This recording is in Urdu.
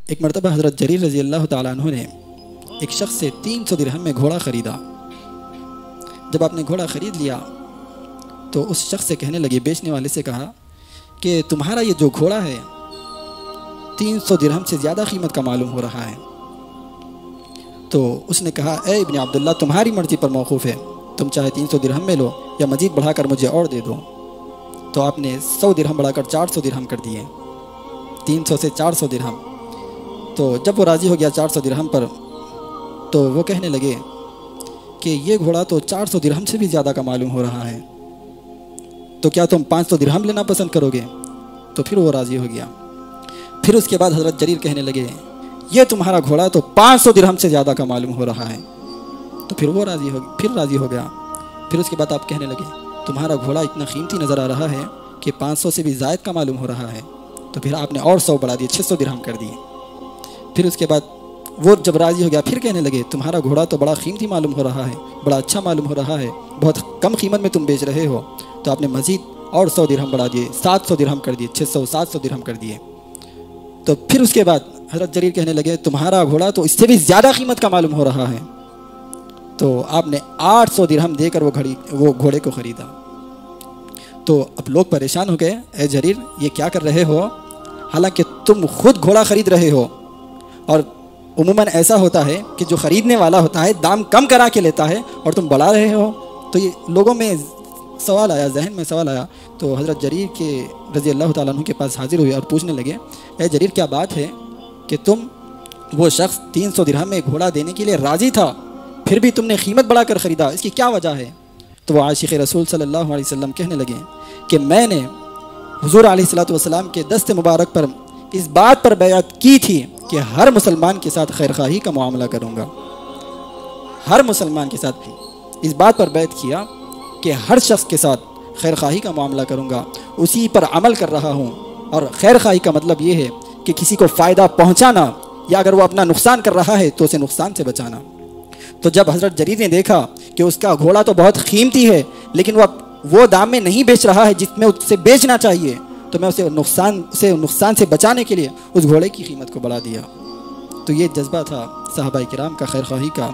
ایک مرتبہ حضرت جریر رضی اللہ تعالیٰ عنہ نے ایک شخص سے 300 درہم میں گھوڑا خریدا۔ جب آپ نے گھوڑا خرید لیا تو اس شخص سے کہنے لگے، بیچنے والے سے کہا کہ تمہارا یہ جو گھوڑا ہے 300 درہم سے زیادہ قیمت کا معلوم ہو رہا ہے۔ تو اس نے کہا، اے ابن عبداللہ تمہاری مرضی پر موقوف ہے، تم چاہے 300 درہم میں لو یا مزید بڑھا کر مجھے اور دے دو۔ تو آپ نے 100 درہم بڑھا کر 400 درہم کر دیے، 300 سے 400 درہم۔ تو جب وہ راضی ہو گیا 400 درہم پر، تو وہ کہنے لگے کہ یہ گھوڑا تو 400 درہم سے بھی زیادہ کا معلوم ہو رہا ہے، تو کیا تم 500 درہم لینا پسند کرو گے؟ تو پھر وہ راضی ہو گیا۔ پھر اس کے بعد حضرت جریر کہنے لگے، یہ تمہارا گھوڑا تو 500 درہم سے زیادہ کا معلوم ہو رہا ہے، تو پھر وہ راضی ہو گیا۔ پھر اس کے بعد آپ کہنے لگے، تمہارا گھوڑا اتنا قیمتی نظر آ رہا ہے کہ 500 سے بھی زائد کا معلوم ہو رہا ہے، تو پھر آپ نے اور 100 بڑھا دیے، 600 درہم کر دیے۔ پھر اس کے بعد وہ جب راضی ہو گیا پھر کہنے لگے، تمہارا گھوڑا تو بڑا قیمتی معلوم ہو رہا ہے، بڑا اچھا معلوم ہو رہا ہے، بہت کم قیمت میں تم بیچ رہے ہو۔ تو آپ نے مزید اور 100 درہم بڑھا دیے، 700 درہم کر دیے، 600 700 درہم کر دیے۔ تو پھر اس کے بعد حضرت جریر کہنے لگے، تمہارا گھوڑا تو اس سے بھی زیادہ قیمت کا معلوم ہو رہا ہے۔ تو آپ نے 800 درہم دے کر وہ گھوڑے کو خریدا۔ تو اب لوگ پریشان ہو گئے، اے جریر یہ کیا کر رہے ہو؟ حالانکہ تم خود گھوڑا خرید رہے ہو، اور عموماً ایسا ہوتا ہے کہ جو خریدنے والا ہوتا ہے دام کم کرا کے لیتا ہے اور تم بڑھا رہے ہو۔ تو یہ لوگوں میں سوال آیا، ذہن میں سوال آیا، تو حضرت جریر کے رضی اللہ تعالیٰ عنہ کے پاس حاضر ہوئے اور پوچھنے لگے، اے جریر کیا بات ہے کہ تم وہ شخص 300 درہم میں گھوڑا دینے کے لیے راضی تھا، پھر بھی تم نے قیمت بڑھا کر خریدا، اس کی کیا وجہ ہے؟ تو وہ عاشق رسول صلی اللہ علیہ وسلم کہنے لگے کہ میں نے حضور علیہ الصلوۃ والسلام کے دست مبارک پر اس بات پر بیعت کی تھی کہ ہر مسلمان کے ساتھ خیر خواہی کا معاملہ کروں گا۔ ہر مسلمان کے ساتھ اس بات پر بیعت کیا کہ ہر شخص کے ساتھ خیر خواہی کا معاملہ کروں گا، اسی پر عمل کر رہا ہوں۔ اور خیر خواہی کا مطلب یہ ہے کہ کسی کو فائدہ پہنچانا، یا اگر وہ اپنا نقصان کر رہا ہے تو اسے نقصان سے بچانا۔ تو جب حضرت جریر نے دیکھا کہ اس کا گھوڑا تو بہت قیمتی ہے لیکن وہ دام میں نہیں بیچ رہا ہے جس میں اسے بیچنا چاہیے، تو میں اسے نقصان سے بچانے کے لیے اس گھوڑے کی قیمت کو بڑھا دیا۔ تو یہ جذبہ تھا صحابہ کرام کا خیر خواہی کا۔